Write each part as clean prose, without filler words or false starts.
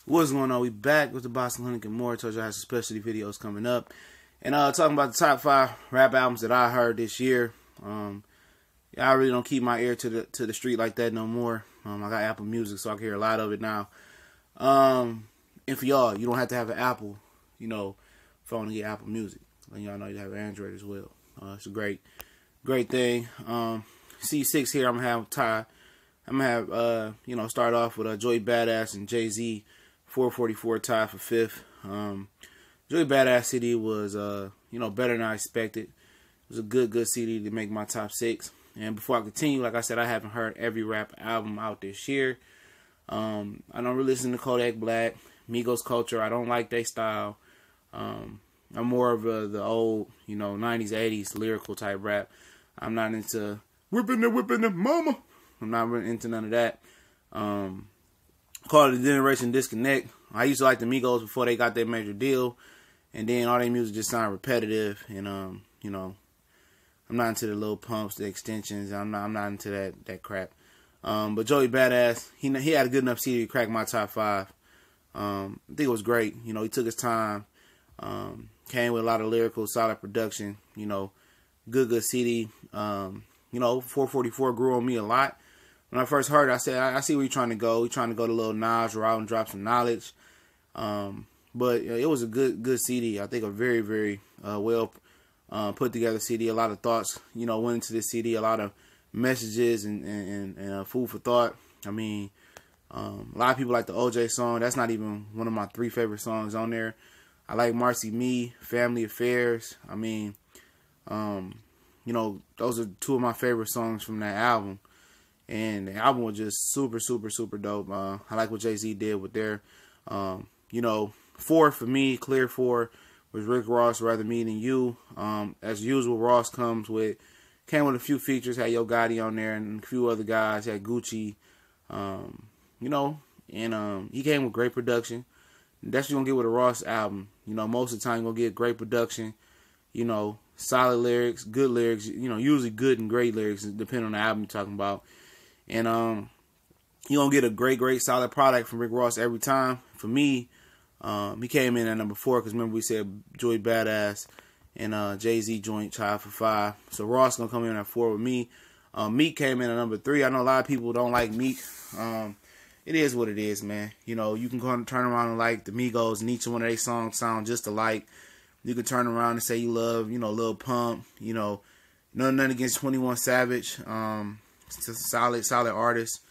What's going on? We back with the Boston Clinic and more. Told you I have some specialty videos coming up. And talking about the top 5 rap albums that I heard this year. Yeah, I really don't keep my ear to the street like that no more. I got Apple Music, so I can hear a lot of it now. And for y'all, you don't have to have an Apple, phone to get Apple Music. And y'all know you have Android as well. It's a great thing. C6 here, I'm gonna have Ty. I'm gonna have start off with Joey Badass and Jay-Z. 444 tied for 5th. Joey Badass CD was better than I expected. It was a good CD to make my top 6. And before I continue, like I said, I haven't heard every rap album out this year. I don't really listen to Kodak Black, Migos Culture. I don't like their style. I'm more of the old, 90s, 80s lyrical type rap. I'm not into whipping the mama. I'm not really into none of that. Called it the Generation Disconnect. I used to like the Migos before they got their major deal, and then all their music just sounded repetitive. And I'm not into the little pumps, the extensions. I'm not into that crap. But Joey Badass, he had a good enough CD to crack my top 5. I think it was great. He took his time. Came with a lot of lyrical, solid production. Good CD. 444 grew on me a lot. When I first heard it, I said, I see where you're trying to go. You're trying to go to Lil Nas route and drop some knowledge. But it was a good CD. I think a very, very well put together CD. A lot of thoughts, went into this CD. A lot of messages and food for thought. I mean, a lot of people like the OJ song. That's not even one of my 3 favorite songs on there. I like Marcy Me, Family Affairs. I mean, those are 2 of my favorite songs from that album. And the album was just super, super, super dope. I like what Jay-Z did with their, 4 for me, clear 4, was Rick Ross, Rather Me Than You. As usual, Ross came with a few features, had Yo Gotti on there and a few other guys, had Gucci, and he came with great production. That's what you're going to get with a Ross album. Most of the time you're going to get great production, solid lyrics, good lyrics, usually good and great lyrics, depending on the album you're talking about. And you're going to get a great, solid product from Rick Ross every time. For me, he came in at number 4 because remember we said Joey Badass and Jay-Z joint tied for 5. So Ross going to come in at 4 with me. Meek came in at number 3. I know a lot of people don't like Meek. It is what it is, man. You can go and turn around and like the Migos, and each one of their songs sound just alike. You can turn around and say you love, Lil Pump, nothing against 21 Savage. It's a solid artist.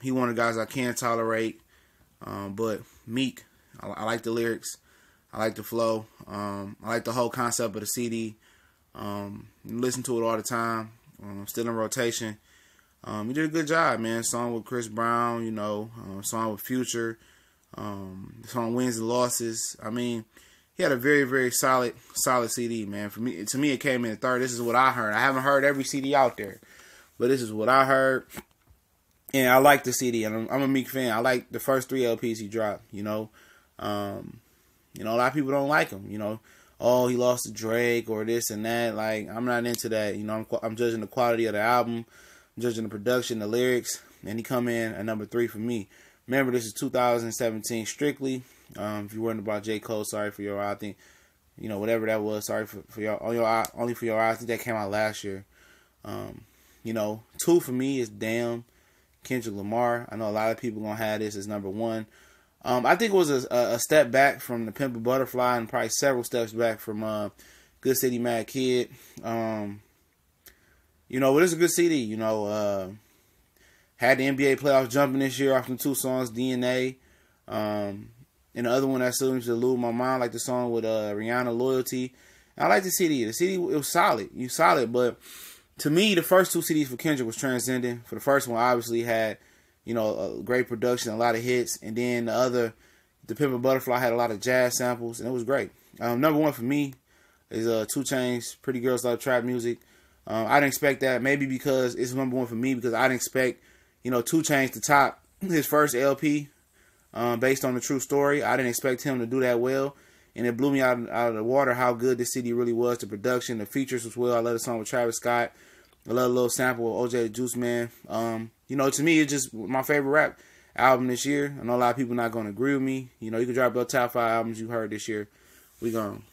He one of the guys I can tolerate. But Meek, I like the lyrics. I like the flow. I like the whole concept of the CD. Listen to it all the time. Still in rotation. He did a good job, man. Song with Chris Brown, song with Future. Song Wins and Losses. I mean, he had a very, very solid CD, man. To me, it came in 3rd. This is what I heard. I haven't heard every CD out there, but this is what I heard. And I like the CD, and I'm a Meek fan. I like the first 3 LPs he dropped. A lot of people don't like him. Oh, he lost to Drake or this and that. Like, I'm not into that. I'm judging the quality of the album, I'm judging the production, the lyrics, and he come in at number 3 for me. Remember, this is 2017 strictly. If you're worried about J. Cole, sorry for your eye. I think, whatever that was, sorry for your eye, only for your eye. I think that came out last year. 2 for me is Damn, Kendrick Lamar. I know a lot of people gonna have this as number 1. I think it was a step back from The Pimp a Butterfly and probably several steps back from Good City, Mad Kid. But it's a good CD. Had the NBA playoffs jumping this year off the 2 songs, DNA. And the other one that still to lose my mind, like the song with Rihanna, Loyalty. And I like the CD. The CD, it was solid. But to me, the first 2 CDs for Kendrick was transcending. For the first one, obviously had, a great production, a lot of hits. And then The Pimp a Butterfly had a lot of jazz samples, and it was great. Number 1 for me is 2 Chainz, Pretty Girls Love Trap Music. I didn't expect that, maybe because it's number 1 for me, because I didn't expect, 2 Chainz to top his first LP based on the true story. I didn't expect him to do that well. And it blew me out of the water how good this CD really was. The production, the features was well. I love the song with Travis Scott. I love a little sample of OJ the Juice Man. To me, it's just my favorite rap album this year. I know a lot of people not going to agree with me. You know, you can drop your top 5 albums you heard this year. We going to